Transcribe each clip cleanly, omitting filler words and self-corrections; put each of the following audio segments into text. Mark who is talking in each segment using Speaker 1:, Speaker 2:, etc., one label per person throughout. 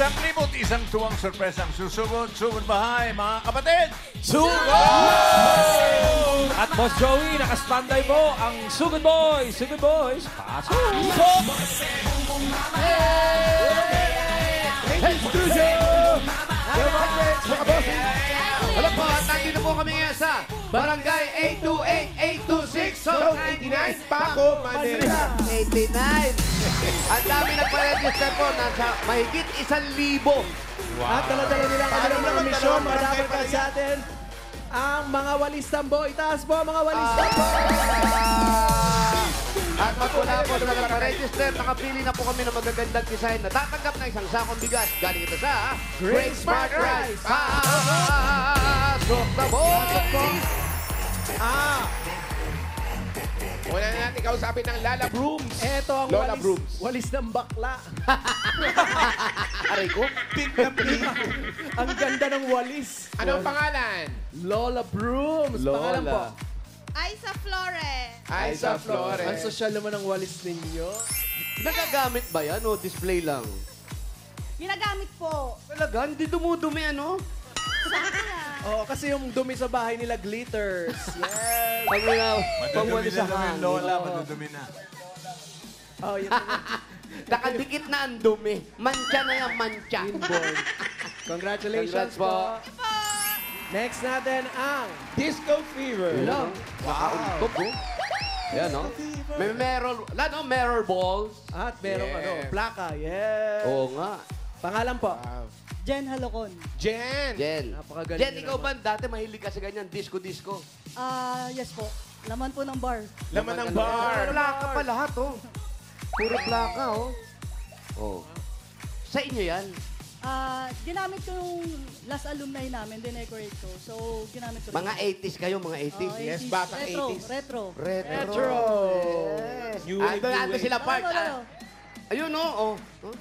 Speaker 1: 1,000 tuwang sorpresang susugod. Sugod bahay, mga kapatid!
Speaker 2: At Boss Joey, nakastanday mo ang Sugod Boys. Sugod Boys, pasok!
Speaker 3: Hello po, at nandito po kami ngayon sa Barangay 828-826 Zone 89, Paco, Manila. 89. Ang dami nagpa-register po, nasa mahigit 1,000.
Speaker 4: At dala-dala nila ang kanilang mga misyon. Madamay ka sa atin ang mga walis tambo. Itaas po mga walis tambo.
Speaker 3: At magmula po sa nagpa-register, nakapili na po kami ng magagandang design na tatanggap ng isang sakong bigas. Galing ito sa Great Smart Rice. Pasok na po!
Speaker 5: Una na natin kausapin ng Lala Brooms.
Speaker 4: Ito ang
Speaker 5: Lola
Speaker 4: walis,
Speaker 5: Brooms.
Speaker 4: walis ng bakla.
Speaker 3: Aray ko.
Speaker 5: Pink na pink.
Speaker 4: Ang ganda ng walis.
Speaker 5: Anong pangalan?
Speaker 4: Lola Brooms. Pangalan po.
Speaker 6: Aiza Flores.
Speaker 5: Aiza
Speaker 4: Ang
Speaker 5: Flores.
Speaker 4: sosyal naman ng walis ninyo.
Speaker 3: Nagagamit ba yan o display lang?
Speaker 6: Ginagamit po.
Speaker 3: Talaga? Hindi dumudumi ano?
Speaker 4: Oo, kasi yung dumi sa bahay nila glitters. Yes.
Speaker 3: Pag mga
Speaker 1: Madudumi
Speaker 3: pangwalis sa
Speaker 1: na namin,
Speaker 3: hangin.
Speaker 1: Lola. Madudumi na.
Speaker 4: Oh, yun na.
Speaker 3: Nakadikit na ang dumi. Mancha na yan, mancha.
Speaker 4: Inborn. Congratulations
Speaker 3: Congrats po.
Speaker 4: po. Next natin ang
Speaker 5: Disco Fever.
Speaker 4: Hello.
Speaker 3: Wow. Yan, no? May mirror balls.
Speaker 4: At merong
Speaker 5: Yes.
Speaker 4: plaka. Yes.
Speaker 3: Oo nga.
Speaker 4: Pangalan po.
Speaker 6: Jen Halocon.
Speaker 5: Jen.
Speaker 3: Jen.
Speaker 4: Napakagaling
Speaker 3: Jen,
Speaker 4: niyo
Speaker 3: ikaw ba
Speaker 4: naman.
Speaker 3: dati mahilig ka sa ganyan? Disco-disco.
Speaker 6: Yes po. Laman po ng bar.
Speaker 5: Laman ng bar.
Speaker 3: Plaka pa lahat, oh. Puro plaka, oh. Oh. Sa inyo yan?
Speaker 6: Ginamit ko yung last alumni namin, dinecorate ko. So, ginamit ko.
Speaker 3: Mga 80s kayo, mga 80s.
Speaker 5: Yes, batang
Speaker 6: retro,
Speaker 5: 80s.
Speaker 6: Retro.
Speaker 3: Retro. Yes.
Speaker 5: New
Speaker 3: Ando
Speaker 5: wave.
Speaker 3: sila part.
Speaker 6: Ano?
Speaker 3: Ayun, oh. Oh.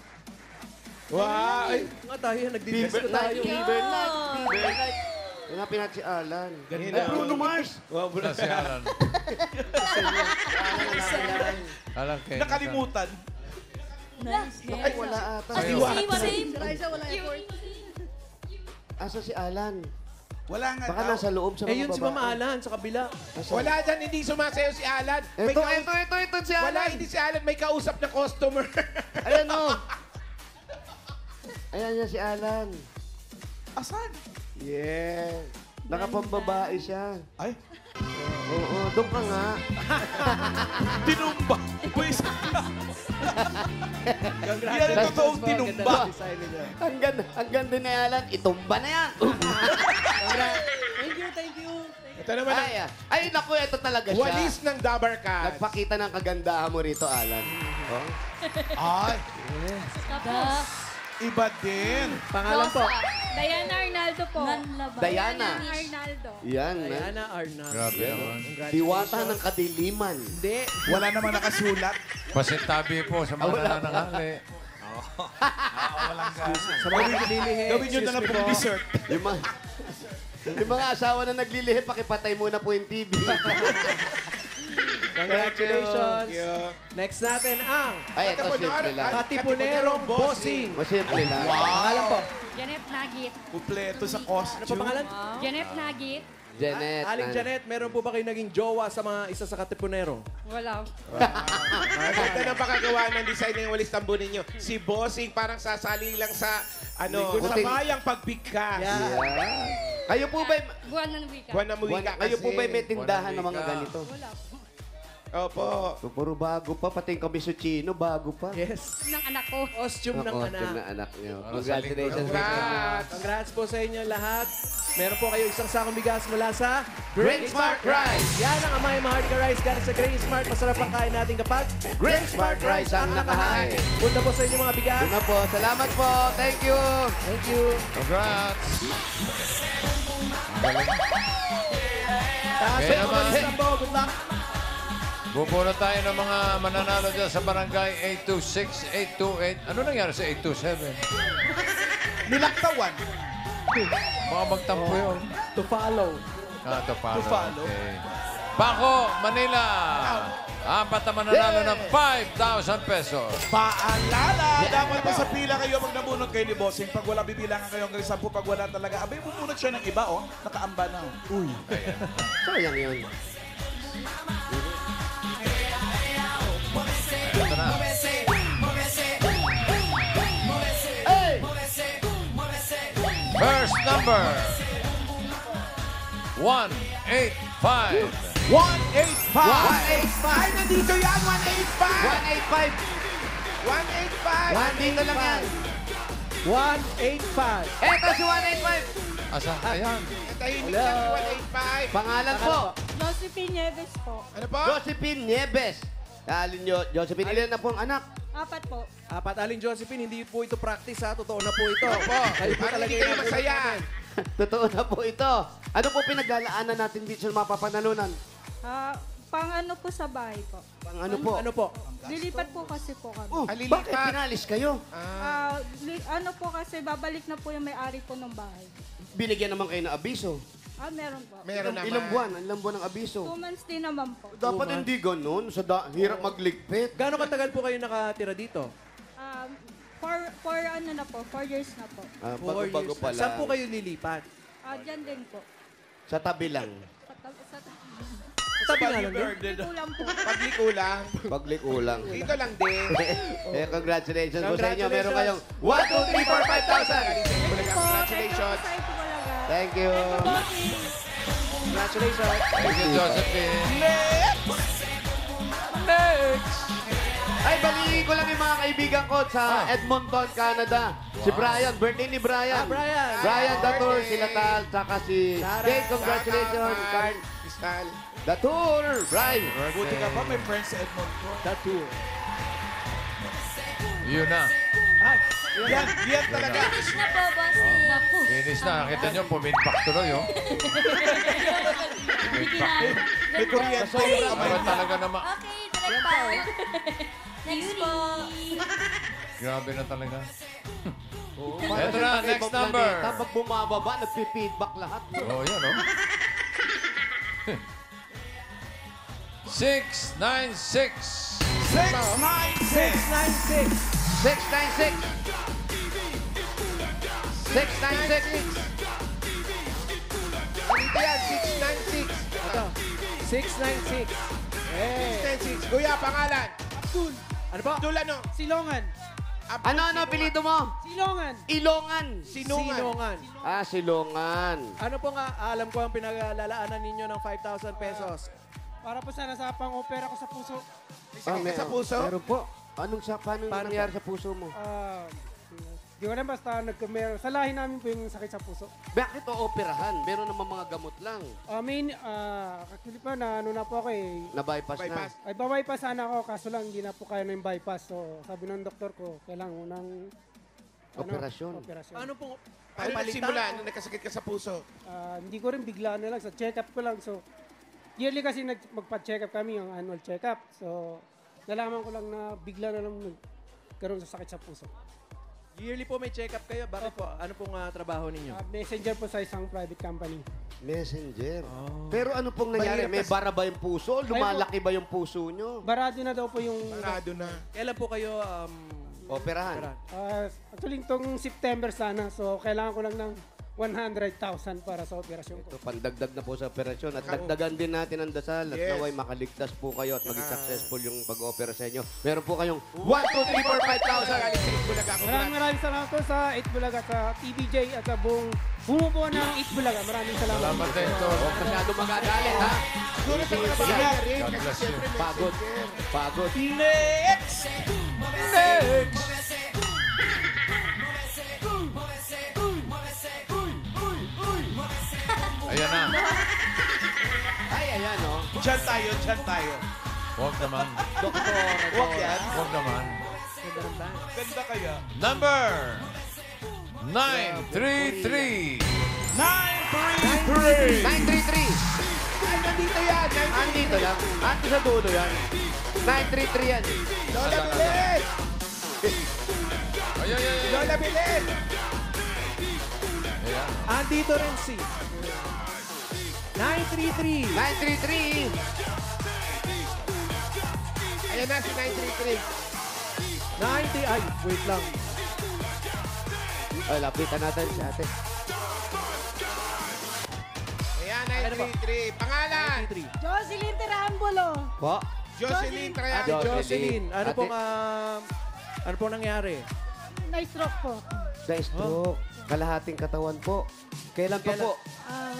Speaker 5: Wow. Ay,
Speaker 4: Nga tayo, nagdi-disco tayo.
Speaker 3: Fever night. Fever night. Hanapin natin si Alan.
Speaker 5: Ganda.
Speaker 3: Ay, Bruno Mars.
Speaker 1: Si Alan. Alan kayo.
Speaker 5: Nakalimutan.
Speaker 6: Nice.
Speaker 3: Ay, wala ata.
Speaker 6: Same. Raisa, wala effort.
Speaker 3: Asa si Alan?
Speaker 5: Wala nga
Speaker 3: Baka
Speaker 5: daw.
Speaker 3: nasa loob sa mga
Speaker 4: Eh, yun si
Speaker 3: babae.
Speaker 4: Mama Alan sa kabila.
Speaker 5: Wala dyan, hindi sumasayaw si Alan. May
Speaker 3: Ito si Alan.
Speaker 5: Wala, hindi si Alan. May kausap na customer.
Speaker 3: Ayan, oh. Ayan yan si Alan.
Speaker 5: Asan?
Speaker 3: Yeah. Nakapambabae siya.
Speaker 5: Ay,
Speaker 3: Oo, doon ka nga.
Speaker 5: tinumba. Boys. Yan ang totoong
Speaker 4: po.
Speaker 5: tinumba.
Speaker 4: Ganda ng design niya.
Speaker 3: Ang ganda ni Alan. Itumba na yan.
Speaker 6: Thank you.
Speaker 5: Ito naman ang
Speaker 3: Ay, naku, ito talaga siya.
Speaker 5: walis ng Dabar Cats.
Speaker 3: Nagpakita ng kagandahan mo rito, Alan. Oh?
Speaker 5: Ay,
Speaker 6: Tapos,
Speaker 5: iba din.
Speaker 4: Pangalan po.
Speaker 7: Diana Arnaldo po.
Speaker 3: Diana.
Speaker 7: Arnaldo.
Speaker 3: Yan, man.
Speaker 4: Diana Arnaldo.
Speaker 1: Grabe naman.
Speaker 3: Diwata ng kadiliman.
Speaker 4: Hindi.
Speaker 5: Wala naman nakasulat.
Speaker 1: Pasintabi po sa mga nanananghali.
Speaker 4: Sa mga naglilihi.
Speaker 5: Gawin nyo na lang pong dessert.
Speaker 3: Yung mga asawa na naglilihi, pakipatay muna po yung TV.
Speaker 4: Congratulations.
Speaker 5: Yeah.
Speaker 4: Next natin ang
Speaker 3: Ay, ito simple lang.
Speaker 4: Katipunerong Bossing.
Speaker 3: Masimple lang.
Speaker 4: Pangalan po.
Speaker 7: Janet Nagit.
Speaker 5: Kupleto sa
Speaker 4: Ano
Speaker 5: costume.
Speaker 4: po pangalan?
Speaker 7: Janet Nagit.
Speaker 3: Janet.
Speaker 4: Aling Janet, meron po ba kayo naging jowa sa mga isa sa Katipunero?
Speaker 7: Wala.
Speaker 5: Ang ganda ng pakagawa ng design ng walis tambo ninyo. Si Bossing parang sasali lang sa sa
Speaker 3: Buting.
Speaker 5: bayang pagbigkas.
Speaker 4: Yeah.
Speaker 3: Kayo po ba,
Speaker 7: Buwan ng wika.
Speaker 5: Buwan na muwika
Speaker 3: kayo po ba may
Speaker 5: kasi.
Speaker 3: tindahan ng mga ganito?
Speaker 7: Wala po.
Speaker 5: Opo.
Speaker 3: So, puro bago pa, pati yung kabisuchino, bago pa.
Speaker 4: Yes.
Speaker 7: Ng anak ko.
Speaker 4: Costume ng
Speaker 3: Oo,
Speaker 4: anak.
Speaker 3: yung na anak niyo.
Speaker 1: Sa
Speaker 3: Congratulations.
Speaker 5: Congrats.
Speaker 4: Congrats po sa inyo lahat. Meron po kayo isang sakong bigas mula sa
Speaker 3: Great Smart Rice.
Speaker 4: Yan ang Amay Maharlika Rice galing sa Great Smart. Masarap ang kain natin kapag
Speaker 3: Great Smart Rice ang nakahain.
Speaker 4: Punta po sa inyo mga bigas.
Speaker 3: Yun na po. Salamat po. Thank you.
Speaker 4: Thank you.
Speaker 1: Congrats!
Speaker 4: Taas
Speaker 1: Okay
Speaker 4: po
Speaker 1: naman.
Speaker 4: mga Sambo. Good luck.
Speaker 1: Bubuna tayo ng mga mananalo dyan sa barangay 826-828. Ano nangyari sa 827?
Speaker 5: Nilaktawan.
Speaker 1: Mga magtampo yun.
Speaker 4: To follow.
Speaker 1: To follow.
Speaker 5: To follow.
Speaker 1: Okay. Paco, Manila. Apat na mananalo ng 5,000 pesos.
Speaker 8: Paalala! Dapat pa sa pila kayo pag nabunod kayo ni Bossing. Pag wala, bibilangan kayo hanggang 10. Pag wala talaga, abay, bumunod siya ng iba, oh. Nakaamba na. Uy.
Speaker 3: Sayang yun.
Speaker 1: Ito na. First number. 185.
Speaker 5: 185! Ay, nandito yan! 185!
Speaker 3: 185.
Speaker 5: 185!
Speaker 3: Nandito lang yan.
Speaker 4: 185.
Speaker 3: Eto si 185.
Speaker 1: Asa? Ayan.
Speaker 5: Tahimik lang si 185.
Speaker 3: Pangalan po.
Speaker 6: Josephine Nieves po.
Speaker 5: Ano po?
Speaker 3: Josephine Nieves. Alin nyo, Josephine, ilan na po ang anak?
Speaker 6: 4 po.
Speaker 4: Apat, Aling Josephine, hindi po ito practice ha. Totoo na po ito. Kayo po
Speaker 5: Para
Speaker 4: talaga
Speaker 5: hindi kayo
Speaker 4: yung
Speaker 5: masaya.
Speaker 3: Totoo na po ito. Ano po pinaglalaanan natin dito sa mapapanalunan?
Speaker 6: Pang ano po sa bahay po.
Speaker 3: Pang ano po?
Speaker 4: Ano po?
Speaker 6: Lilipat po kasi po kami.
Speaker 3: Oh,
Speaker 5: Alilipat.
Speaker 3: bakit pinalis kayo?
Speaker 6: Ano po kasi babalik na po yung may-ari po ng bahay.
Speaker 3: Binigyan naman kayo ng abiso.
Speaker 6: Meron po.
Speaker 5: Meron naman.
Speaker 3: Ilang buwan? Ilang buwan ng abiso?
Speaker 6: 2 months din naman po.
Speaker 3: Dapat hindi ganun. Hirap magligpit.
Speaker 4: Gano'ng katagal po kayo nakatira dito?
Speaker 6: For ano na po, 4 years na po.
Speaker 3: Bago-bago pa lang.
Speaker 4: Saan po kayo lilipat?
Speaker 6: Diyan din po.
Speaker 3: Sa tabi lang.
Speaker 4: Sa tabi nga lang din.
Speaker 6: Kulang po.
Speaker 5: Paglikulang.
Speaker 3: Paglikulang.
Speaker 5: Dito lang din.
Speaker 3: Congratulations po sa inyo.
Speaker 4: Congratulations.
Speaker 3: Meron kayong 1, 2, 3, 4, 5,000.
Speaker 5: Congratulations.
Speaker 3: Thank you.
Speaker 4: Congratulations.
Speaker 1: Thank you, Josephine.
Speaker 3: Ay, baliin ko lang yung mga kaibigan ko sa Edmonton, Canada. Si Brian, birthday ni Brian.
Speaker 4: Brian.
Speaker 3: Brian Datur, si Natal, saka si Jake. Congratulations, Carl.
Speaker 5: Crystal.
Speaker 3: Datur, Brian.
Speaker 8: Buti ka pa, may friends sa Edmonton.
Speaker 4: Tattoo.
Speaker 1: Yun na.
Speaker 8: Yan talaga.
Speaker 7: Finish na po, bossing. Naku.
Speaker 1: Finish na. Kita nyo, puminpak tuloy, oh.
Speaker 8: May kuryente.
Speaker 1: Pero talaga naman.
Speaker 7: Okay, direct pa. Next po.
Speaker 1: Grabe na talaga.
Speaker 3: Para
Speaker 1: Eto
Speaker 3: sa
Speaker 1: na,
Speaker 3: iba-ibang
Speaker 1: next number.
Speaker 3: planeta, pag bumababa, nagpi-feedback lahat.
Speaker 1: Oh, yan, oh. 696.
Speaker 8: 696.
Speaker 3: 696. 696.
Speaker 5: Dito yan, 696.
Speaker 4: Ito. 696. Eh.
Speaker 5: 696. Kuya, pangalan.
Speaker 4: Ano po?
Speaker 5: Abdul ano?
Speaker 4: Silongan.
Speaker 3: Ano apelido mo?
Speaker 4: Silongan.
Speaker 3: Ilongan.
Speaker 4: Silongan.
Speaker 3: Silongan.
Speaker 4: Ano po nga, alam ko ang pinaglalaanan ninyo ng 5,000 pesos.
Speaker 9: Para po sana sa pang-opera ko sa puso.
Speaker 5: Sakit ka sa puso?
Speaker 3: Meron po. Paano nangyari sa puso mo?
Speaker 9: Di ko alam, basta sa lahi namin po yung sakit sa puso.
Speaker 3: Bakit o-operahan? Meron naman mga gamot lang.
Speaker 9: Actually pa, na ano na po ako eh.
Speaker 3: Na-bypass na.
Speaker 5: Bypass.
Speaker 9: Ay, babypass sana ako, kaso lang hindi na po kaya na yung bypass. So, sabi ng doktor ko, kailangan ko ng
Speaker 3: Operasyon.
Speaker 9: operasyon.
Speaker 4: Ano po?
Speaker 5: Ano nagsimula nung nagkasakit ka sa puso?
Speaker 9: Hindi ko rin bigla na lang, sa check-up ko lang. So, yearly kasi magpa-check up kami, yung annual check-up. So, nalaman ko lang na bigla na lang nagkaroon sa sakit sa puso.
Speaker 4: Yearly po may check-up kayo. Bakit po? Ano pong trabaho ninyo?
Speaker 9: Messenger po sa isang private company.
Speaker 3: Messenger. Pero ano pong nangyari? May bara ba yung puso? Lumalaki ba yung puso nyo?
Speaker 9: Barado na daw po yung...
Speaker 5: Parado na.
Speaker 4: Kailan po kayo
Speaker 3: Operahan.
Speaker 9: Actually, itong September sana. So, kailangan ko lang ng 100,000 para sa operasyon ko.
Speaker 3: So, pandagdag na po sa operasyon at dagdagan din natin ang dasal at
Speaker 5: Yes.
Speaker 3: naway makaligtas po kayo at maging successful yung pag-opera sa inyo. Meron po kayong 1, 2, 3, 4, 5,000.
Speaker 9: Maraming salamat po sa 8 Bulaga, sa TVJ at sa buong bumubuo ng 8 Bulaga. Maraming salamat.
Speaker 1: Salamat din, Tol.
Speaker 3: Huwag masyado magagalit, ha?
Speaker 5: Siguro sa mga pangyayari.
Speaker 1: God
Speaker 5: Kasi
Speaker 1: bless you.
Speaker 5: siyempre may
Speaker 3: Pagod.
Speaker 5: messenger.
Speaker 3: Pagod.
Speaker 8: Next!
Speaker 1: Ayan na.
Speaker 3: Ay, ayan, oh.
Speaker 8: Diyan tayo.
Speaker 1: Huwag naman.
Speaker 3: Doktor.
Speaker 8: Huwag yan.
Speaker 1: Huwag naman.
Speaker 8: Ganda kaya.
Speaker 1: Number 933.
Speaker 8: 933!
Speaker 3: 933.
Speaker 5: Ay, nandito yan.
Speaker 3: Andito lang. Ando sa dulo yan. 933 yan.
Speaker 5: Lola Bilis!
Speaker 1: Ay, ay, ay, ay.
Speaker 5: Lola Bilis!
Speaker 1: Ayan.
Speaker 4: Andito rin si 933.
Speaker 3: 933.
Speaker 5: Ayan na si 933.
Speaker 4: 90. Ay, wait lang.
Speaker 3: Ay, lapitan natin si ate.
Speaker 5: Ayan, 933. Pangalan?
Speaker 4: 933.
Speaker 6: Jocelyn Terambulo.
Speaker 3: Po.
Speaker 5: Jocelyn
Speaker 4: Ate
Speaker 5: Triangle.
Speaker 4: Jocelyn, ano
Speaker 3: Ate.
Speaker 4: pong nangyari?
Speaker 6: Na-stroke po.
Speaker 3: Sa stroke. Kalahating katawan po. Kailan pa po?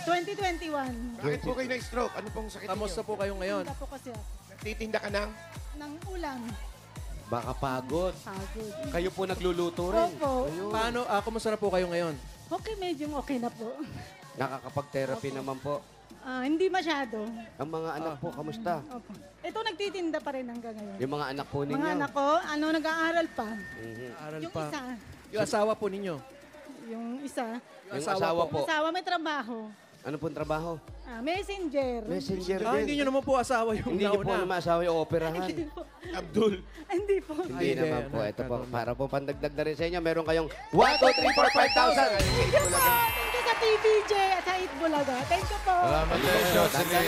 Speaker 6: 2021.
Speaker 5: Bakit po kayo na-stroke? Ano pong sakit
Speaker 4: Kamusta
Speaker 5: niyo?
Speaker 4: po kayo ngayon?
Speaker 6: Punta po kasi ako
Speaker 5: Nagtitinda ka ng?
Speaker 6: ng ulam.
Speaker 3: Baka pagod.
Speaker 6: Pagod.
Speaker 3: Kayo po nagluluto rin.
Speaker 6: Opo.
Speaker 4: Paano, kumusta na po kayo ngayon?
Speaker 6: Okay, medyo okay na po.
Speaker 3: Nakakapag-therapy naman po.
Speaker 6: Hindi masyado.
Speaker 3: Ang mga anak po, kamusta?
Speaker 6: Opo. Ito, nagtitinda pa rin hanggang ngayon.
Speaker 3: Yung mga anak po ninyo?
Speaker 6: Mga anak ko, nag-aaral pa.
Speaker 3: Mhm.
Speaker 4: Aral
Speaker 6: Yung
Speaker 4: pa.
Speaker 6: isa,
Speaker 4: Yung asawa po ninyo?
Speaker 6: yung isa,
Speaker 3: Yung asawa po.
Speaker 6: asawa may trabaho.
Speaker 3: Ano pong trabaho?
Speaker 6: Messenger.
Speaker 3: Messenger din.
Speaker 4: Hindi nyo naman po asawa yung
Speaker 3: Hindi niyo po
Speaker 4: nauna.
Speaker 3: naman asawa yung operahan.
Speaker 5: Abdul.
Speaker 6: Hindi po.
Speaker 3: Hindi
Speaker 4: Ay,
Speaker 3: naman
Speaker 4: hindi.
Speaker 3: po. Ito po, para po pandagdag na rin sa inyo, meron kayong 1, 2, 3, 4, 5,000.
Speaker 6: Thank you po. Thank you sa TVJ at sa Eat Bulaga. Thank you po.
Speaker 1: Salamat din, Jocelyn.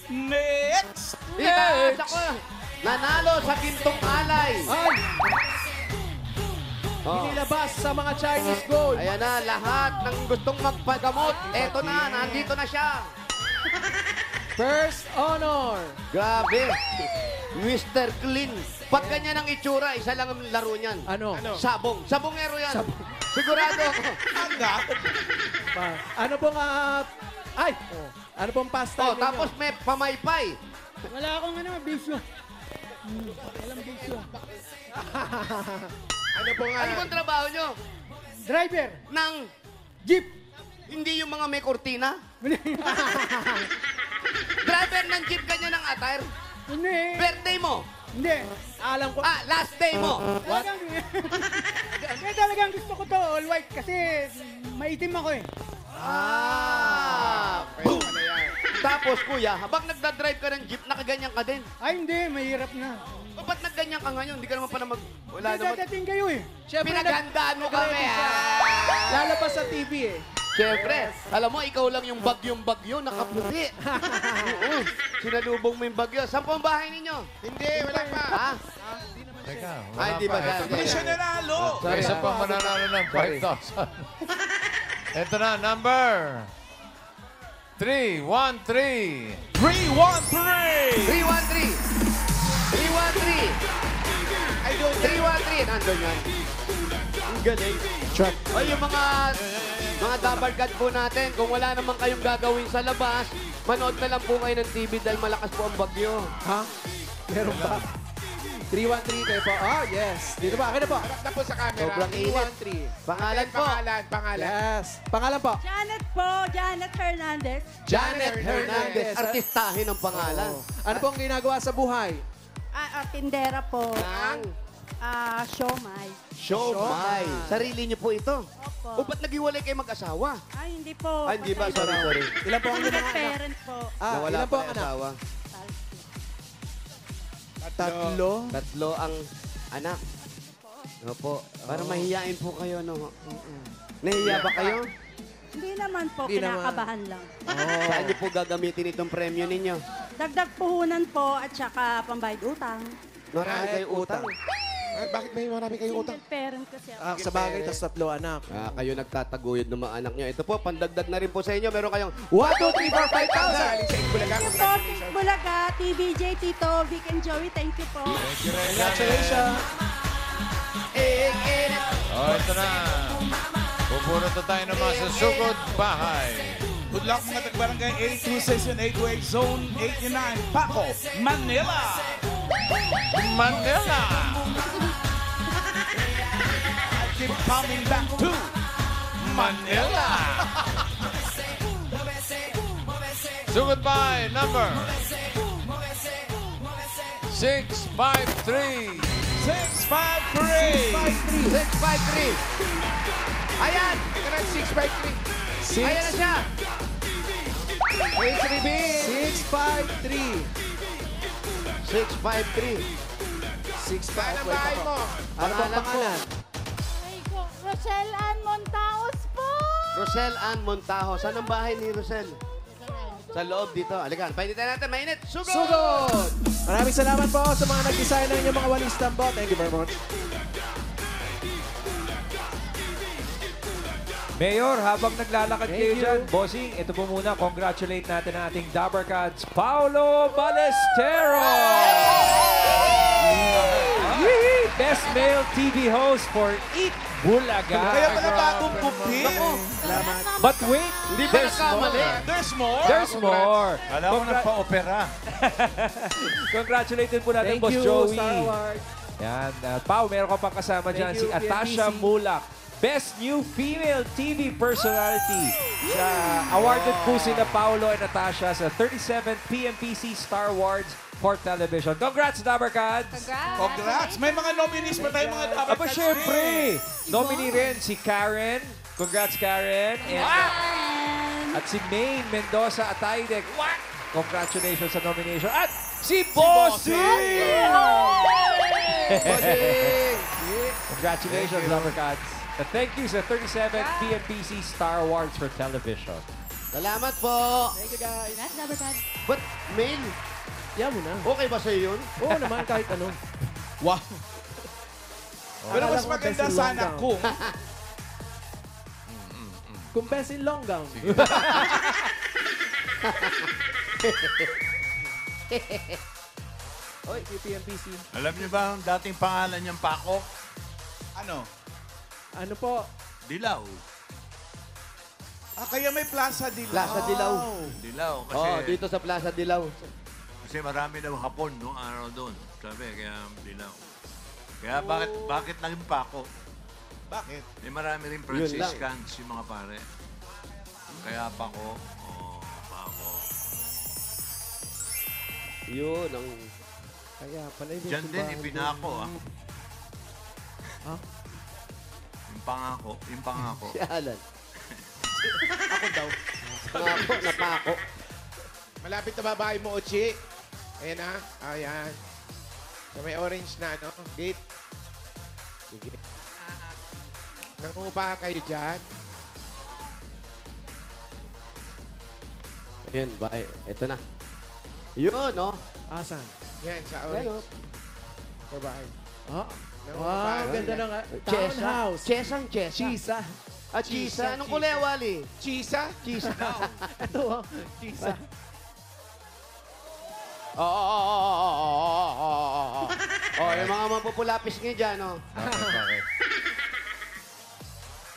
Speaker 8: Next!
Speaker 3: Itaas ako. Nanalo sa Gintong Alay.
Speaker 4: Ay!
Speaker 3: Oh.
Speaker 4: Inilabas sa mga Chinese gold.
Speaker 3: Ayan na, lahat ng gustong magpagamot. Eto na, nandito na siya.
Speaker 4: First honor.
Speaker 3: Grabe. Mr. Clean. Pag ganyan ang itsura, isa lang ang laro niyan.
Speaker 4: Ano?
Speaker 3: Sabong. Sabongero yan. Sigurado ako.
Speaker 4: Ano pong, ay! Ano pong pastime
Speaker 3: Oh, tapos may pamaypay.
Speaker 6: Wala akong bisyo. Walang bisyo.
Speaker 5: Ano po nga?
Speaker 3: Ano bang trabaho nyo?
Speaker 6: Driver.
Speaker 3: Nang
Speaker 6: Jeep.
Speaker 3: hindi yung mga may kortina? Driver ng jeep ganyan ng attire?
Speaker 6: Hindi.
Speaker 3: Birthday mo?
Speaker 6: Hindi.
Speaker 4: Alam ko.
Speaker 3: Last day mo?
Speaker 6: Kaya talagang gusto ko to all white kasi maitim ako eh.
Speaker 3: Boom! Tapos kuya, habang nagdadrive ka ng jeep, nakaganyan ka din.
Speaker 6: Ay hindi, mahirap na.
Speaker 3: O ba't nagganyan ka ngayon? Hindi ka naman pala wala naman.
Speaker 6: Dadating kayo eh.
Speaker 4: Siyempre,
Speaker 3: Pinaghandaan mo kami, ha?
Speaker 4: lalabas sa TV eh.
Speaker 3: Siyempre, alam mo, ikaw lang yung bagyong-bagyo, nakaputi. Oo, sinalubong mo yung bagyo. Saan po ang bahay ninyo?
Speaker 5: Hindi, wala pa.
Speaker 3: Ha?
Speaker 1: Teka, wala
Speaker 3: Ay, di ba
Speaker 1: pa.
Speaker 3: siya?
Speaker 1: Ito pa.
Speaker 8: Hindi siya nanalo!
Speaker 1: May isa pang mananalo ng 5,000. Ito na, number 313.
Speaker 8: 313!
Speaker 3: 313! 313!
Speaker 5: I don't
Speaker 3: 313! Nandun yan. Ang galing. Ay, yung mga dabarkad po natin, kung wala naman kayong gagawin sa labas, manood na lang po kayo ng TV dahil malakas po ang bagyo.
Speaker 4: Ha? Meron ba? 313 kayo po. Yes. Dito ba? Akin na po.
Speaker 5: Harap na po sa camera.
Speaker 3: Sobrang init.
Speaker 4: 313.
Speaker 3: Pangalan po?
Speaker 5: Pangalan.
Speaker 4: Yes. Pangalan po?
Speaker 6: Janet po, Janet Hernandez.
Speaker 3: Janet Hernandez.
Speaker 4: Yes.
Speaker 3: Artistahin ang pangalan.
Speaker 4: Ano pong ginagawa sa buhay?
Speaker 6: Tindera po.
Speaker 3: Ang
Speaker 6: Siomay.
Speaker 3: Siomay. Sarili niyo po ito. O
Speaker 6: Opo.
Speaker 3: ba't naghiwalay kayo mag-asawa?
Speaker 6: Ay, hindi po.
Speaker 3: Ay, hindi ba? Sorry.
Speaker 4: Ilan po ang inyong mga anak?
Speaker 6: Parent po.
Speaker 3: Nawala
Speaker 4: Ilan po
Speaker 3: pa
Speaker 4: ang
Speaker 3: yung
Speaker 4: anak?
Speaker 3: asawa.
Speaker 4: Tatlo.
Speaker 3: Tatlo ang anak. Opo. Para mahihiyain po kayo, no? Nahihiya ba kayo?
Speaker 6: Hindi naman po,
Speaker 4: Hindi naman.
Speaker 6: kinakabahan lang.
Speaker 3: Saan niyo po gagamitin itong premyo ninyo?
Speaker 6: Dagdag puhunan po at saka pambayad utang.
Speaker 3: Marami kayong utang.
Speaker 5: Bakit may marami kayong utang?
Speaker 6: Single parent kasi ako.
Speaker 4: Sa bagay, tas tatlo anak.
Speaker 3: Kayo nagtataguyod ng mga anak niyo. Ito po, pandagdag na rin po sa inyo. Meron kayong 1, 2, 3, 4, 5,000!
Speaker 5: Sa Bulaga.
Speaker 6: Thank you po, Team Bulaga, TVJ, Tito, Vic and Joey. Thank you po.
Speaker 1: Thank you, Red
Speaker 4: Congratulations.
Speaker 1: Ito na. Pupunot na tayo ng mga susugod bahay.
Speaker 8: Good luck mga tagbarangay 826 and 828 Zone 89, Paco, Manila!
Speaker 1: Manila.
Speaker 8: I keep coming back to
Speaker 1: Manila. Sugod bahay number 653.
Speaker 8: 653!
Speaker 3: 653. Ayan!
Speaker 5: Ito na, 653.
Speaker 3: Ayan na siya! Please reveal!
Speaker 4: 653. 653.
Speaker 5: Saan ang bahay mo?
Speaker 4: Ano pong
Speaker 3: Pangalan po?
Speaker 4: pangalan?
Speaker 6: Ay ko, Rochelle Ann Montaos po.
Speaker 3: Rosel Ann Montajo. Saan ang bahay ni Rosel? Sa loob dito. Alikan, painitan natin. Mainit. Sugod!
Speaker 4: Sugod! Maraming salamat po sa mga nag-design ng inyong mga walis tambo. Thank you very much.
Speaker 2: Mayor, habang naglalakad
Speaker 4: Thank
Speaker 2: kayo
Speaker 4: you.
Speaker 2: dyan, bossing, ito po muna, congratulate natin ang ating Dabarkads, Paolo Ballesteros! Yee! Best male TV host for Eat Bulaga.
Speaker 8: Kaya pala bagong kumpir.
Speaker 4: Salamat.
Speaker 2: But wait,
Speaker 3: Hindi ba
Speaker 2: there's
Speaker 3: nagkamali?
Speaker 2: more.
Speaker 8: There's more.
Speaker 2: There's more.
Speaker 1: Alam ko nagpa-opera.
Speaker 2: Congratulated po natin,
Speaker 4: Thank
Speaker 2: Boss
Speaker 4: you,
Speaker 2: Joey.
Speaker 4: Star Award.
Speaker 2: Yan. Pao, meron ka pang kasama dyan,
Speaker 4: Thank
Speaker 2: si
Speaker 4: you,
Speaker 2: Atasha
Speaker 4: PMPC.
Speaker 2: Mulak. Best New Female TV Personality. Awarded po sila Paolo and Natasha sa 37th PMPC Star Awards for Television. Congrats, Dabarkads!
Speaker 8: Congrats. May mga nominees pa tayo mga dapat.
Speaker 2: Aba, syempre! Nominee rin si Karen. Congrats, Karen. At si Maine Mendoza Ataydek. Congratulations sa nomination. At si Bossing! Congratulations, Dabarkads. And thank you sa 37th PMPC Star Awards for Television.
Speaker 3: Salamat po.
Speaker 4: Thank you, guys.
Speaker 7: Congrats, Dabarkad.
Speaker 3: But, Mail,
Speaker 4: Yan mo na.
Speaker 3: okay ba sa'yo yun?
Speaker 4: Oo naman, kahit ano.
Speaker 8: Wow. Pero
Speaker 4: Akala
Speaker 8: mas
Speaker 4: ko
Speaker 8: maganda
Speaker 4: best in
Speaker 8: sana
Speaker 4: long
Speaker 8: kung
Speaker 4: Kung best in long gown. Oy, PMPC.
Speaker 1: Alam niyo ba ang dating pangalan niyang Paco?
Speaker 8: ano?
Speaker 4: Ano po?
Speaker 1: Dilaw.
Speaker 8: Kaya may Plaza Dilaw.
Speaker 3: Plaza Dilaw.
Speaker 1: Dilaw. Kasi,
Speaker 3: Oh, dito sa Plaza Dilaw.
Speaker 1: kasi marami daw hapon noong araw doon. Sabi, kaya dilaw. Kaya bakit naging Paco?
Speaker 8: Bakit?
Speaker 1: May marami rin Franciscans yung mga pare. Kaya Paco. Oh, Paco.
Speaker 3: Yun, ang...
Speaker 4: Kaya pala yung
Speaker 1: Diyan din,
Speaker 4: simbahan
Speaker 1: ipinako
Speaker 4: doon.
Speaker 1: ah.
Speaker 4: Ha?
Speaker 1: Yung pangako.
Speaker 3: Si Alan.
Speaker 8: Ako daw.
Speaker 3: Napako, napako.
Speaker 5: Malapit na babae mo, Ochi. Ayan na. Ayan. So, may orange na, no? Gate. Sige. Nangupa kayo dyan.
Speaker 3: Ayan, bye. Ito na. Yun, no?
Speaker 4: Asan?
Speaker 5: Yan, sa
Speaker 3: Ayan,
Speaker 5: orange. Babae.
Speaker 4: Ah,
Speaker 5: Nangupa.
Speaker 4: wow, ganda ng
Speaker 3: Chesa.
Speaker 4: townhouse.
Speaker 3: Chesang chesa.
Speaker 4: Chisa.
Speaker 3: At chisa. Anong kulay, Wally?
Speaker 5: Chisa?
Speaker 3: Chisa.
Speaker 4: Ito, chisa.
Speaker 3: Oo. Oh, yung mga mapupulapis ngayon dyan, no?
Speaker 1: Bakit?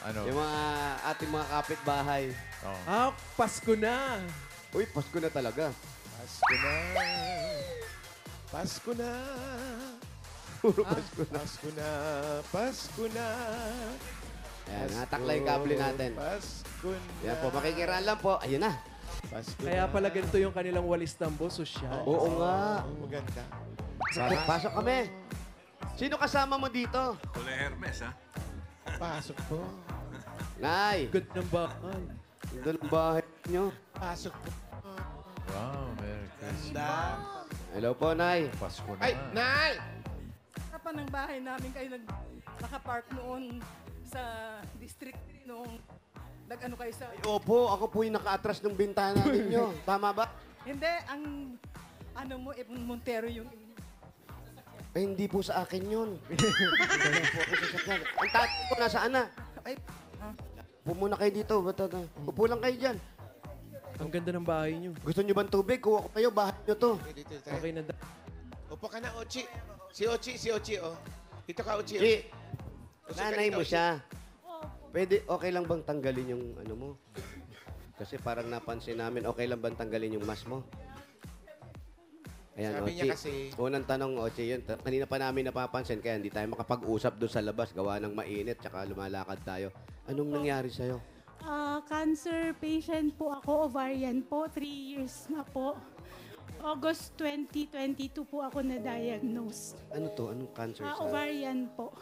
Speaker 1: Ano?
Speaker 3: Yung mga ating mga kapitbahay.
Speaker 1: Oh.
Speaker 4: Ah, Pasko na.
Speaker 3: Uy, Pasko na talaga.
Speaker 5: Pasko na. Pasko na.
Speaker 3: Puro Pasko na.
Speaker 5: Pasko na. Pasko na.
Speaker 3: Ayan, nataklay yung kable natin.
Speaker 5: Pasko na.
Speaker 3: Yan po, makikiraan lang po. Ayun na.
Speaker 5: Pasko
Speaker 4: Kaya
Speaker 5: na.
Speaker 4: pala ganito yung kanilang walis tambo, sosyal.
Speaker 3: Oo nga.
Speaker 5: Maganda.
Speaker 3: Pasok kami. Sino kasama mo dito?
Speaker 1: Kulay Hermes, ha?
Speaker 5: Pasok po.
Speaker 3: Nay,
Speaker 4: Good ng bakal.
Speaker 3: doon ang bahay nyo.
Speaker 5: Pasok po.
Speaker 1: Wow, Merry Christmas.
Speaker 3: Hello po, Nay.
Speaker 1: Pasko na.
Speaker 5: Ay, Nay!
Speaker 6: Harapan ng bahay namin kayo nakapark noon sa district noong nag-ano kayo sa...
Speaker 3: Opo, ako po yung naka-atras ng bintana ninyo. Tama ba?
Speaker 6: Hindi, ang ano mo, Montero yung...
Speaker 3: Eh, hindi po sa akin yun. Hindi po ako sasakyan. Ang tatay ko, nasaan na?
Speaker 6: Ay,
Speaker 3: Upo muna kayo dito. Upo lang kayo dyan.
Speaker 4: Ang ganda ng bahay nyo.
Speaker 3: Gusto nyo bang tubig? Kuha ko kayo. Bahay nyo to.
Speaker 5: Okay, dito tayo.
Speaker 4: Okay na.
Speaker 5: Upo ka na, Ochi. Si Ochi, oh. Dito ka, Ochi.
Speaker 3: Si,
Speaker 5: Ochi,
Speaker 3: nanay
Speaker 5: kanina,
Speaker 3: mo
Speaker 5: Ochi.
Speaker 3: siya. Pwede, okay lang bang tanggalin yung ano mo? Kasi parang napansin namin, okay lang bang tanggalin yung mask mo? Ayan,
Speaker 5: Sabi niya kasi-
Speaker 3: Unang tanong, Ochi, yun. Kanina pa namin napapansin, kaya hindi tayo makapag-usap doon sa labas. Gawa ng mainit, tsaka lumalakad tayo. Anong nangyari sa'yo?
Speaker 10: Cancer patient po ako, ovarian po, 3 years na po. August 2022 po ako na-diagnose.
Speaker 3: Ano to? Anong cancer sa...
Speaker 10: Ovarian po.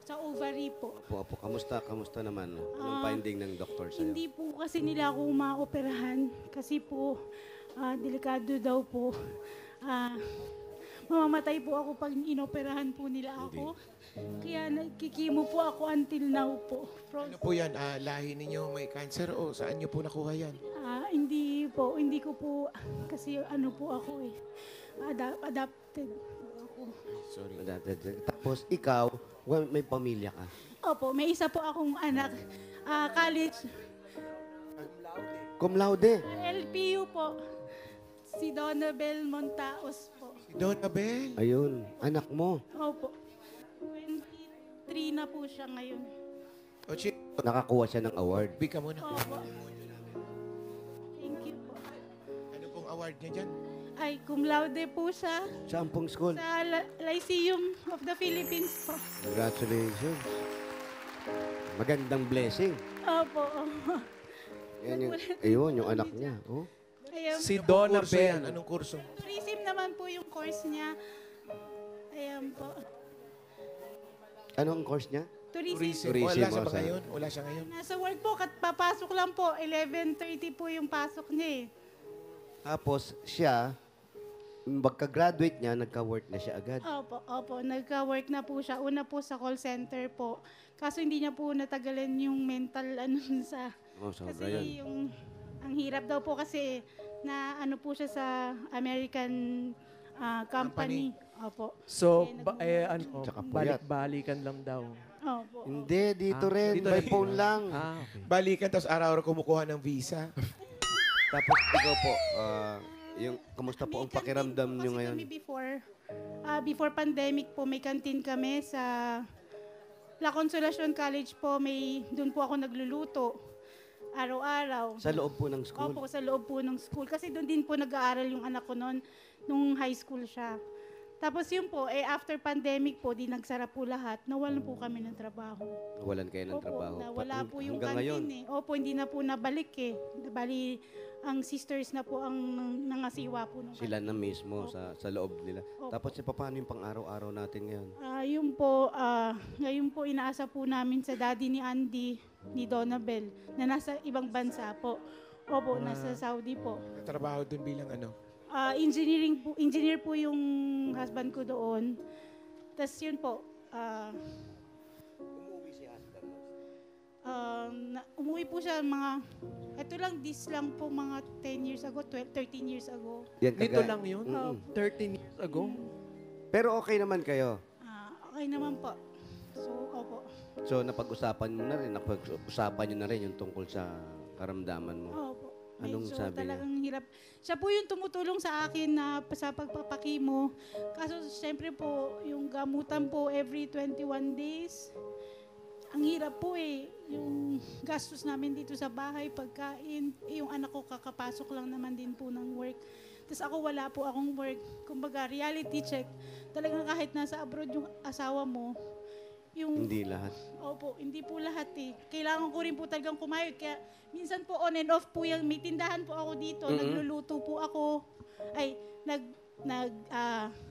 Speaker 10: Sa ovary po.
Speaker 3: Opo. Kamusta naman? Anong finding ng doktor sa'yo?
Speaker 10: Hindi po kasi nila ako maoperahan kasi po delikado daw po. mamamatay po ako pag inoperahan po nila ako. Kaya nagkikimo po ako until now po.
Speaker 5: Ano po yan? Lahi ninyo may cancer o saan nyo po nakuha yan?
Speaker 10: Hindi po, hindi ko po, kasi ano po ako eh, adapted po ako.
Speaker 5: Sorry.
Speaker 3: Tapos ikaw, may pamilya ka.
Speaker 10: Opo, may isa po akong anak, college,
Speaker 3: Cum laude.
Speaker 10: LPU po, si Donabel Montaos po.
Speaker 5: Donabel.
Speaker 3: Ayun, anak mo.
Speaker 10: Opo, 23 na po siya ngayon.
Speaker 5: Ochi,
Speaker 3: Nakakuha siya ng award.
Speaker 5: big ka muna.
Speaker 10: Opo. Thank you po.
Speaker 5: Ano pong award niya dyan?
Speaker 10: Ay, cum laude po siya
Speaker 3: Sa Ampong School.
Speaker 10: sa Lyceum of the Philippines po.
Speaker 3: Congratulations. Magandang blessing.
Speaker 10: Opo.
Speaker 3: Ayun, yung anak niya. Oh.
Speaker 10: Ayan,
Speaker 2: Si
Speaker 5: Kurso yan?
Speaker 2: Donabel.
Speaker 5: Anong kurso?
Speaker 10: tourism naman po yung course niya. Ayan po.
Speaker 3: Anong course niya?
Speaker 10: Tourism.
Speaker 3: Tourism,
Speaker 5: Wala siya
Speaker 3: oh,
Speaker 5: ba
Speaker 3: sa-
Speaker 5: ngayon? Wala siya ngayon?
Speaker 10: Nasa work po, papasok lang po. 11:30 po yung pasok niya eh.
Speaker 3: Tapos siya, pagka-graduate niya, nagka-work na siya agad.
Speaker 10: Opo. Nagka-work na po siya. Una po sa call center po. Kaso hindi niya po natagalan yung mental ano sa...
Speaker 3: Oh, sobra
Speaker 10: Kasi
Speaker 3: yun.
Speaker 10: yung... Ang hirap daw po kasi na ano po siya sa American company. Opo.
Speaker 4: So,
Speaker 3: Tsaka puyat.
Speaker 4: balik-balikan lang daw.
Speaker 10: Opo.
Speaker 3: Hindi, dito rin.
Speaker 4: dito
Speaker 3: By
Speaker 4: rin.
Speaker 3: phone lang.
Speaker 4: Okay.
Speaker 5: Balikan, tapos araw-araw kumukuha ng visa.
Speaker 3: Tapos ikaw po, yung kamusta po ang
Speaker 10: May canteen
Speaker 3: pakiramdam
Speaker 10: po
Speaker 3: niyo
Speaker 10: kasi
Speaker 3: ngayon?
Speaker 10: kami before pandemic po, may canteen kami sa La Consolacion College po. Doon po ako nagluluto. Araw-araw.
Speaker 3: Sa loob po ng school?
Speaker 10: Opo, sa loob po ng school. Kasi doon din po nag-aaral yung anak ko noon, nung high school siya. Tapos yun po, after pandemic po, di nagsara po lahat, nawalan po kami ng trabaho.
Speaker 3: Nawalan kayo ng trabaho.
Speaker 10: Nawala po yung
Speaker 3: Hanggang ngayon.
Speaker 10: canteen eh. Opo, hindi na po nabalik eh. Bali, ang sisters na po ang nangasiwa po. Nung
Speaker 3: Sila na mismo sa loob nila.
Speaker 10: Opo.
Speaker 3: Tapos paano yung pang-araw-araw natin ngayon?
Speaker 10: Ngayon po, inaasa po namin sa daddy ni Andy, ni Donabel, na nasa ibang bansa po. Opo, nasa Saudi po.
Speaker 5: Trabaho dun bilang ano?
Speaker 10: Engineer po yung husband ko doon. Tapos yun po, umuwi po siya this lang po mga 10 years ago, 13 years ago.
Speaker 3: Yan,
Speaker 4: Nito lang yun?
Speaker 3: Mm-mm.
Speaker 4: 13 years ago?
Speaker 3: Pero okay naman kayo.
Speaker 10: Okay naman po. So, opo.
Speaker 3: So napag-usapan niyo na rin yung tungkol sa karamdaman mo.
Speaker 10: Opo.
Speaker 3: Anong
Speaker 10: Medyo
Speaker 3: sabi niya?
Speaker 10: talagang hirap. Siya po yung tumutulong sa akin na sa pagpapakimo. Kaso siyempre po, yung gamutan po every 21 days. Ang hirap po eh. Yung gastos namin dito sa bahay, pagkain. Yung anak ko kakapasok lang naman din po ng work. Tapos ako wala po akong work. Kumbaga, reality check. Talagang kahit nasa abroad yung asawa mo,
Speaker 3: Hindi lahat.
Speaker 10: Opo, hindi po lahat eh. Kailangan ko rin po talagang kumayod. Kaya minsan po on and off po yung may tindahan po ako dito. Nagluluto po ako. Ay,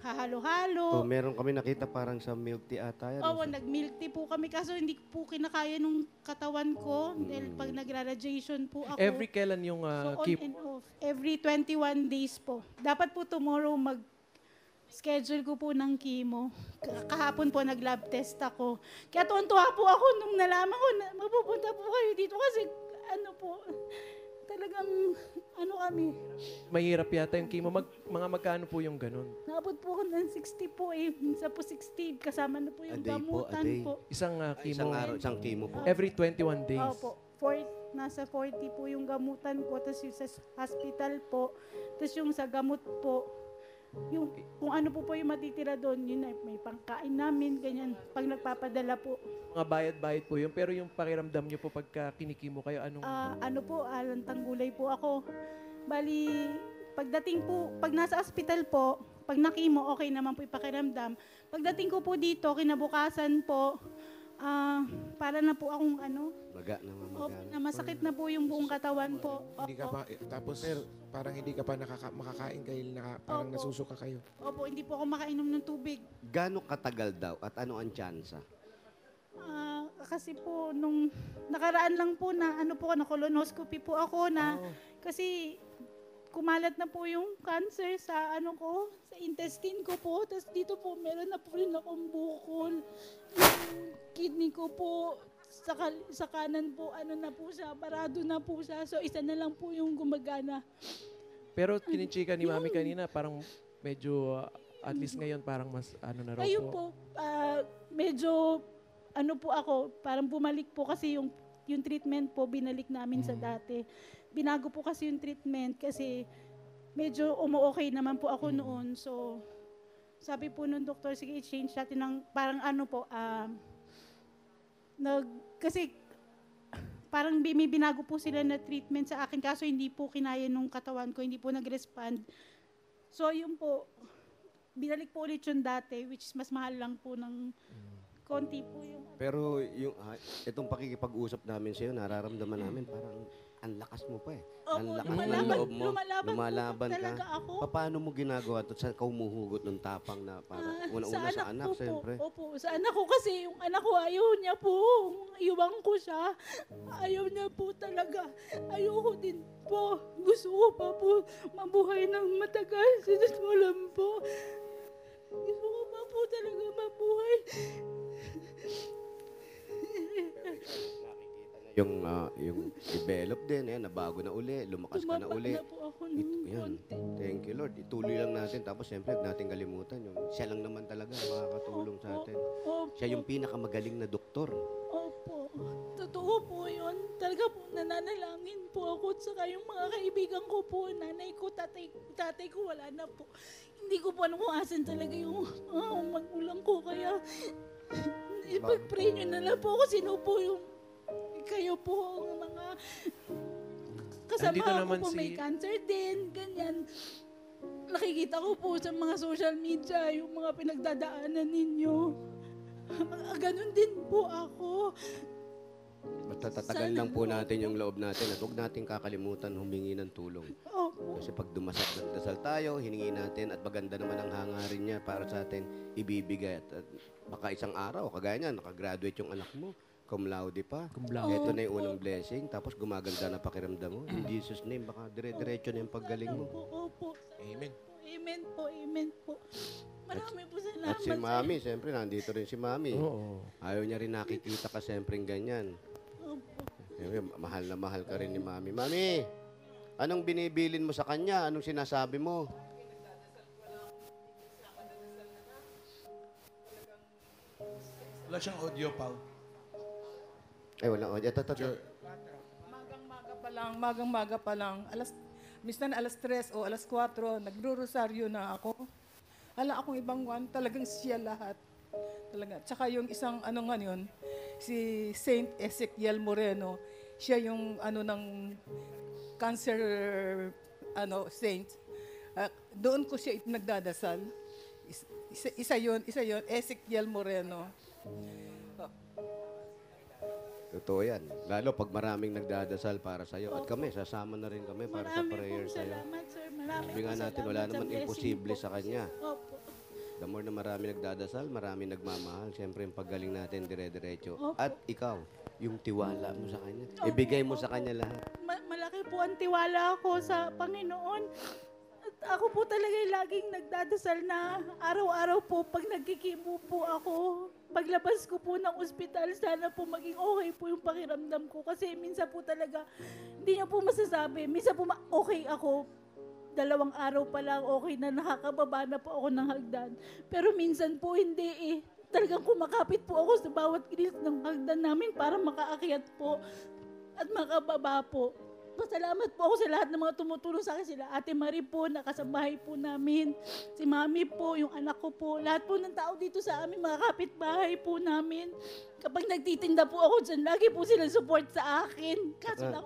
Speaker 10: hahalo-halo.
Speaker 3: So, meron kami nakita parang sa milk tea ata yan.
Speaker 10: Oo, nag-milk tea po kami. Kaso hindi po kinakaya nung katawan ko. Dahil pag nag-radiation po ako.
Speaker 4: Every kailan yung
Speaker 10: so on
Speaker 4: keep?
Speaker 10: and off. Every 21 days po. Dapat po tomorrow schedule ko po ng chemo. Kahapon po nag-lab test ako. Kaya tuwan-tuwa po ako nung nalaman ko na mapupunta po kayo dito kasi talagang kami.
Speaker 4: Mahirap yata yung chemo. Mga magkano po yung ganun?
Speaker 10: Naabot po ako ng 60 po eh. Minsan po 60. Kasama na po yung
Speaker 3: A day po, a
Speaker 10: gamutan
Speaker 3: day.
Speaker 10: po.
Speaker 4: Isang chemo?
Speaker 3: Isang araw, isang chemo po.
Speaker 4: Every 21 days?
Speaker 10: Opo. Nasa 40 po yung gamutan ko. Tapos yung sa hospital po. Tapos yung sa gamot po. Yung, kung ano po yung matitira doon, yun ay may pangkain namin, ganyan. Pag nagpapadala po.
Speaker 4: Mga bayad-bayad po yun. Pero yung pakiramdam nyo po pagka kinikimo kayo, anong...
Speaker 10: Lantang gulay po ako. Bali, pagdating po, pag nasa ospital po, pag nakimo, okay naman po ipakiramdam. Pagdating ko po dito, kinabukasan po, para na po akong
Speaker 3: Maga naman, maga.
Speaker 10: na masakit na po yung buong katawan po.
Speaker 5: Hindi ka pa, tapos parang hindi ka pa makakain dahil parang
Speaker 10: Opo.
Speaker 5: nasusuka kayo.
Speaker 10: Opo, hindi po ako makainom ng tubig.
Speaker 3: Gaano katagal daw at ano ang tsansa?
Speaker 10: Kasi po, nung nakaraan lang po na, na colonoscopy po ako na, kasi kumalat na po yung cancer sa ano ko, sa intestine ko po. Tapos dito po, meron na po rin akong bukol. Yung kidney ko po, sa kanan po, ano na po siya, barado na po siya. So, isa na lang po yung gumagana.
Speaker 4: Pero kinichika ni Mami kanina, parang medyo, at least ngayon, parang mas ano na raw
Speaker 10: Ayun
Speaker 4: po.
Speaker 10: po, medyo, ano po ako, parang bumalik po kasi yung treatment po, binalik namin sa dati. Binago po kasi yung treatment kasi medyo umu-okay naman po ako noon. So, sabi po nung doktor, sige, i-change natin ng parang ano po, kasi parang binago po sila na treatment sa akin kaso hindi po kinaya nung katawan ko, hindi po nag-respond. So, yun po, binalik po ulit yung dati, which is mas mahal lang po ng konti po yung...
Speaker 3: Pero yung itong pakikipag-usap namin sa'yo, nararamdaman namin parang ang lakas mo pa eh. Ang
Speaker 10: Opo,
Speaker 3: lakas ng loob mo.
Speaker 10: lumalaban po
Speaker 3: ka.
Speaker 10: talaga ako.
Speaker 3: Paano mo ginagawa ito? Saan ka humuhugot ng tapang na para una-una sa anak,
Speaker 10: ko
Speaker 3: siyempre?
Speaker 10: po. Opo, sa anak ko kasi yung anak ko ayaw niya po. Iwan ko siya. Ayaw niya po talaga. Ayoko din po. Gusto ko pa po mabuhay ng matagal. Sinasulam po. Gusto ko pa po talaga mabuhay.
Speaker 3: Yung develop din, yan, nabago na uli, lumakas ka na uli.
Speaker 10: Tumaba na po ako ng
Speaker 3: Yan. Thank you, Lord. Ituloy lang natin. Tapos, siyempre, huwag natin kalimutan. Siya lang naman talaga makakatulong sa atin.
Speaker 10: Opo.
Speaker 3: Siya yung pinakamagaling na doktor.
Speaker 10: Opo. Totoo po yun. Talaga po, nananalangin po ako. At saka yung mga kaibigan ko po, nanay ko, tatay ko, wala na po. Hindi ko po alam kung asan talaga yung magulang ko. Kaya, ipag-pray nyo na lang po ako. Sino po yung kayo po ang mga kasama
Speaker 4: Andito
Speaker 10: ko
Speaker 4: naman
Speaker 10: po may cancer din, ganyan. Nakikita ko po sa mga social media yung mga pinagdadaanan ninyo. Ganon din po ako.
Speaker 3: Matatagal lang po natin yung loob natin at huwag natin kakalimutan humingi ng tulong.
Speaker 10: Opo.
Speaker 3: Kasi pag dumasal tayo, hiningi natin at maganda naman ang hangarin niya para sa atin ibibigay. At baka isang araw, kagaya niya, nakagraduate yung anak mo. Cum laude pa. Ito na yung unang blessing. Tapos gumaganda na pakiramdam mo. In Jesus' name, baka dire-diretso na yung paggaling mo.
Speaker 10: Opo.
Speaker 5: Amen.
Speaker 10: Amen po. Amen po. Marami po salamat.
Speaker 3: At si Mami, siyempre, nandito rin si Mami.
Speaker 4: Oo.
Speaker 3: Ayaw niya rin nakikita ka siyempre ganyan.
Speaker 10: Opo.
Speaker 3: Siyempre, mahal na mahal ka rin ni Mami. Mami, anong binibilin mo sa kanya? Anong sinasabi mo?
Speaker 8: Wala siyang audio, Pao.
Speaker 3: Ay, wala.
Speaker 6: Magang-maga pa lang, minsan alas 3 o alas 4, nagro-rosaryo na ako. Ala akong ibang one, talagang siya lahat. Talaga. Tsaka yung isang ano nga yun, si Saint Ezekiel Moreno, siya yung ano ng cancer saint. Doon ko siya nagdadasal. Isa yun, Ezekiel Moreno.
Speaker 3: Totoo yan. Lalo pag maraming nagdadasal para sa'yo. At kami, sasama na rin kami para sa prayer sa'yo.
Speaker 10: Salamat, sir. Marami
Speaker 3: Sabi nga
Speaker 10: po
Speaker 3: natin,
Speaker 10: salamat
Speaker 3: wala
Speaker 10: sa
Speaker 3: naman
Speaker 10: blessing
Speaker 3: imposible
Speaker 10: po.
Speaker 3: sa Kanya.
Speaker 10: Opo.
Speaker 3: The more na marami nagdadasal, marami nagmamahal. Siyempre, yung paggaling natin, dire-diretso.
Speaker 10: Opo.
Speaker 3: At ikaw, yung tiwala mo sa Kanya. Ibigay mo sa Kanya lahat.
Speaker 10: Malaki po ang tiwala ko sa Panginoon. At ako po talaga yung laging nagdadasal na araw-araw po pag nagkikimo po ako. Paglabas ko po ng ospital, sana po maging okay po yung pakiramdam ko. Kasi minsan po talaga, hindi niya po masasabi. Minsan po okay ako. 2 araw pa lang okay na nakakababa na po ako ng hagdan. Pero minsan po hindi eh. Talagang kumakapit po ako sa bawat gilid ng hagdan namin para makaakyat po at makababa po. Pasalamat po ako sa lahat ng mga tumutulong sa akin. Sila Ate Marie po, nakasabahay po namin. Si Mami po, yung anak ko po. Lahat po ng tao dito sa amin, mga kapitbahay po namin. Kapag nagtitinda po ako dyan, lagi po sila support sa akin. Kaso lang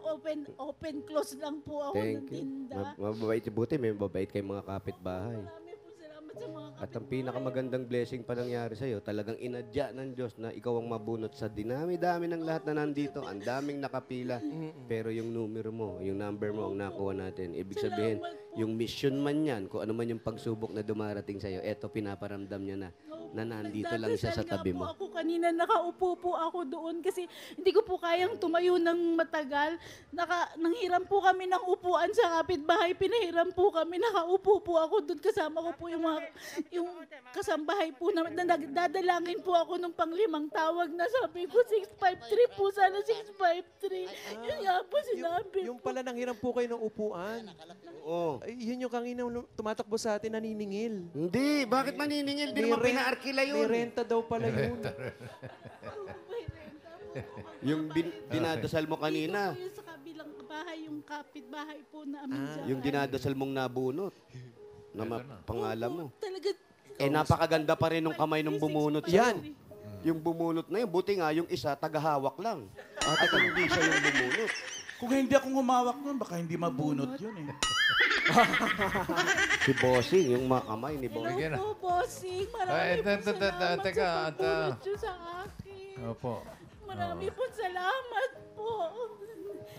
Speaker 10: close lang po ako ng
Speaker 3: Thank you.
Speaker 10: tinda.
Speaker 3: Mababait si Buti, may mababait kayong mga kapitbahay.
Speaker 10: Marami po salamat sa mga
Speaker 3: At ang pinakamagandang blessing pa nangyari sa'yo, talagang inadya ng Diyos na ikaw ang mabunot sa dinami-dami ng lahat na nandito. Ang daming nakapila. Pero yung numero mo, yung number mo ang nakuha natin. Ibig sabihin, yung mission man yan, kung ano man yung pagsubok na dumarating sa'yo, eto pinaparamdam niya na na nandito lang siya sa tabi mo?
Speaker 10: Ako kanina nakaupo po ako doon kasi hindi ko po kayang tumayo ng matagal. Nanghiram po kami ng upuan sa kapitbahay. Pinahiram po kami. Nakaupo po ako doon. Kasama ko po yung kasambahay po namin. Dadalangin po ako nung pang-5 tawag na sabi ko 653 po. Sana 653. Yun nga po sinabi.
Speaker 4: Yung pala nanghiram po kayo ng upuan.
Speaker 3: Oo.
Speaker 4: Ay, yun yung kanina tumatakbo sa atin, naniningil.
Speaker 3: Hindi, bakit maniningil? Di naman pinaarkila yun.
Speaker 4: May renta daw pala yun.
Speaker 3: Yung dinadasal mo kanina.
Speaker 10: Yung sa kabilang bahay, yung kapitbahay po namin dyan.
Speaker 3: Yung dinadasal mong nabunot. Na pangalan mo.
Speaker 10: Talaga,
Speaker 3: Napakaganda pa rin nung kamay nung bumunot siya.
Speaker 4: Yan.
Speaker 3: Yung bumunot na yun, buti nga yung isa, tagahawak lang. At hindi siya yung bumunot.
Speaker 8: Kung hindi akong humawak nun, baka hindi mabunot yun eh.
Speaker 3: Si Bossing, yung makamay ni Bossing.
Speaker 10: hello po, bossing. Marami po salamat sa pagpulot nyo sa akin.
Speaker 1: Opo.
Speaker 10: Marami po salamat po.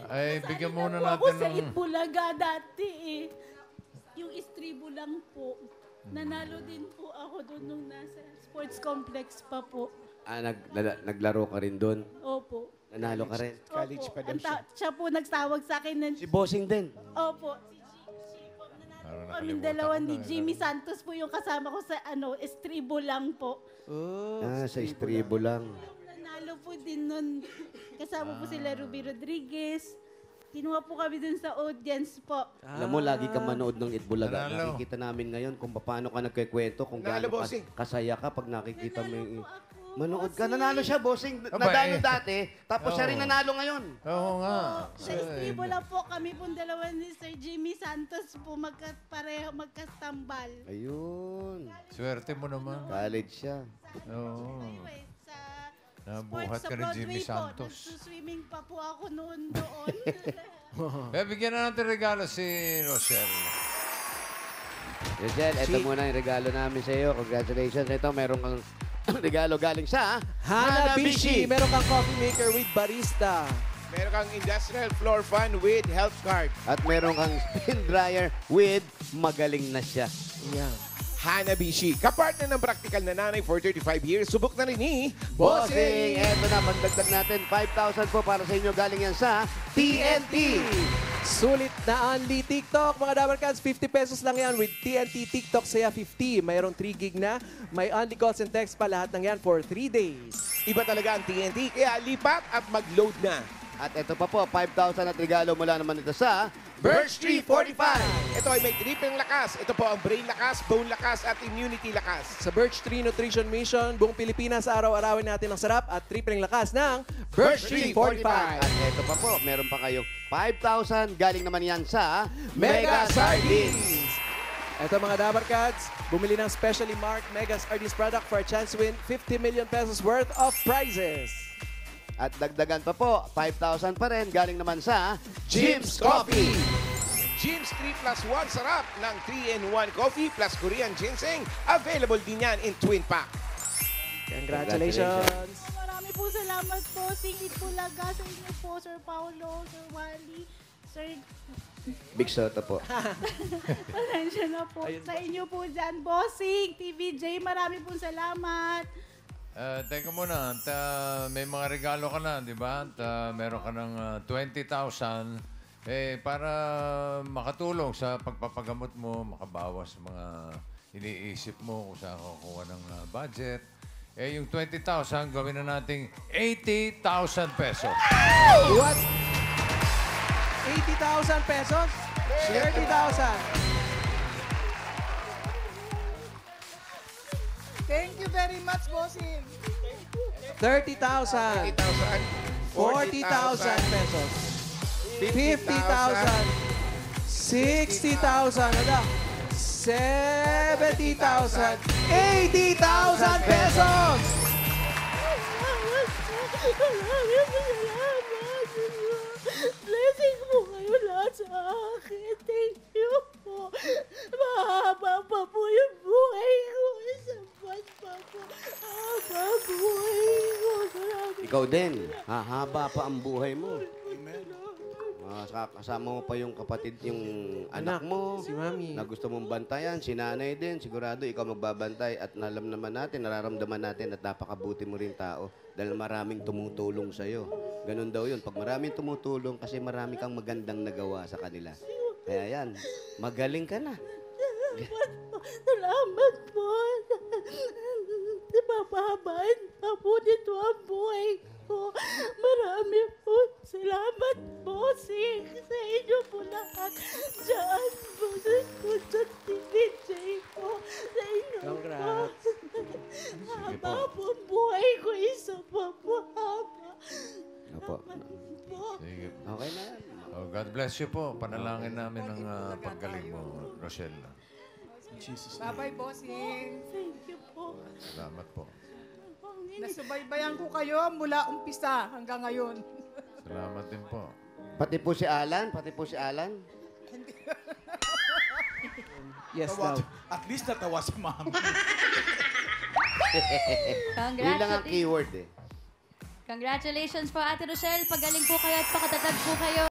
Speaker 1: Ay, bigyan muna
Speaker 10: Ako
Speaker 1: natin
Speaker 10: sa
Speaker 1: ng...
Speaker 10: Itbulaga dati eh. Yung istribo lang po. Nanalo din po ako doon nung nasa sports complex pa po.
Speaker 3: Naglaro ka rin doon?
Speaker 10: Opo.
Speaker 3: Nanalo ka rin?
Speaker 5: College pa daw siya.
Speaker 10: Siya po nagtawag sa akin.
Speaker 3: Si Bossing din?
Speaker 10: Opo. Kami dalawa ni Jimmy Santos po yung kasama ko sa estribo lang po.
Speaker 3: Sa istribo lang.
Speaker 10: Nanalo po din nun. Kasama po sila Ruby Rodriguez. Kinuha po kami dun sa audience po.
Speaker 3: Alam mo, lagi ka manood ng Itbulaga.
Speaker 1: Nanalo.
Speaker 3: Nakikita namin ngayon kung paano ka nagkikwento, kung gaano ka kasaya ka pag nakikita mo yung... Manood ka. Nanalo siya, Bossing. Nadalo dati, tapos siya rin nanalo ngayon.
Speaker 1: Oo nga.
Speaker 10: Sa estribo lang po kami pong dalawa ni Sir Jimmy Santos po magkatambal.
Speaker 3: Ayun.
Speaker 1: Swerte mo naman.
Speaker 3: College siya.
Speaker 1: Oo.
Speaker 10: Anyway, sa
Speaker 1: Nabuhat ka ni Jimmy Santos.
Speaker 10: Nagsuswimming pa po ako noon doon.
Speaker 1: Kaya bigyan na natin regalo si Rochelle.
Speaker 3: Rochelle, ito muna yung regalo namin sa iyo. Congratulations. Ito, meron kang regalo galing sa
Speaker 4: Hanabishi! Meron kang coffee maker with barista.
Speaker 5: Meron kang industrial floor fan with health card.
Speaker 3: At meron kang spin dryer with magaling na siya.
Speaker 4: Yan.
Speaker 5: Hanabishi, kapartner ng practical na nanay for 35 years. Subok na rin ni
Speaker 3: Bossing! Eto na, magdagdag natin 5,000 po para sa inyo. Galing yan sa TNT.
Speaker 4: Sulit na Only TikTok. Mga Dabarcats, 50 pesos lang yan with TNT TikTok Saya 50. Mayroong 3 gig na. May only calls and text pa. Lahat ng yan for 3 days.
Speaker 5: Iba talaga ang TNT, kaya lipat at mag-load na.
Speaker 3: At ito pa po, 5,000 at regalo mula naman ito sa
Speaker 5: Birch Tree 45. Ito ay may tripleng lakas. Ito po ang brain lakas, bone lakas at immunity lakas.
Speaker 4: Sa Birch Tree Nutrition Mission, buong Pilipinas, araw-arawin natin ang sarap at tripleng lakas ng Birch Tree 45.
Speaker 3: At ito pa po, meron pa kayong 5,000. Galing naman yan sa
Speaker 4: Mega Sardines. Ito mga Dabarcats, bumili ng specially marked Mega Sardines product for a chance to win 50 million pesos worth of prizes.
Speaker 3: At dagdagan pa po, 5,000 pa rin. Galing naman sa
Speaker 5: Jim's Coffee. Jim's 3 plus 1 sarap ng 3-in-1 coffee plus Korean ginseng. Available din yan in twin pack.
Speaker 4: Congratulations.
Speaker 10: Marami po salamat po. Singit po laga sa inyo po, Sir Paolo, Sir Wally, Sir...
Speaker 3: Big Soto po.
Speaker 10: Pasensya na po. Sa inyo po dyan, Bossing, TVJ, marami po salamat.
Speaker 1: Teka muna, at, may mga regalo ka na, di ba? At, meron ka ng 20,000 para makatulong sa pagpapagamot mo, makabawas sa mga iniisip mo kung saan kukuha ng budget. Yung 20,000, gawin na nating 80,000 pesos.
Speaker 4: What? 80,000 pesos? 30,000.
Speaker 6: Thank you very much, bossing.
Speaker 4: 30,000. 40,000 pesos. 50,000. 60,000. Ano? 70,000. 80,000 pesos!
Speaker 10: Blessing po kayo lahat sa akin. Thank you po. Mahaba pa po yung buhay ko. Sapat pa po. Haba buhay ko.
Speaker 3: Ikaw din. Hahaba pa ang buhay mo. Kasama mo pa yung kapatid, yung anak mo.
Speaker 4: Si Mami.
Speaker 3: Na gusto mong bantayan, si nanay din. Sigurado ikaw magbabantay. At alam naman natin, nararamdaman natin at napakabuti mo rin tao dahil maraming tumutulong sa'yo. Ganun daw yun. Pag maraming tumutulong, kasi marami kang magandang nagawa sa kanila. Kaya yan, magaling ka na.
Speaker 10: Salamat po. Papahabain pa po dito ang buhay ko. Marami po. Salamat po sa inyo po lahat. Diyan po sa Studio TVJ po. Sa inyo
Speaker 4: Congrats.
Speaker 10: po. Haba po ang buhay ko. Isa pa po haba.
Speaker 3: Opo.
Speaker 1: Sige.
Speaker 3: Okay na yan.
Speaker 1: Oh, God bless you po. Panalangin namin ang paggaling mo, Rochelle.
Speaker 6: Bye-bye, bossing.
Speaker 10: Thank you po.
Speaker 1: Salamat po.
Speaker 6: Nasubaybayan ko kayo mula umpisa hanggang ngayon.
Speaker 1: Salamat din po.
Speaker 3: Pati po si Alan.
Speaker 4: Yes,
Speaker 8: Tawa,
Speaker 4: daw.
Speaker 8: at least natawa si mami.
Speaker 3: Yun lang ang keyword eh.
Speaker 7: Congratulations po, Ate Rochelle. Pagaling po kayo at pakatatag po kayo.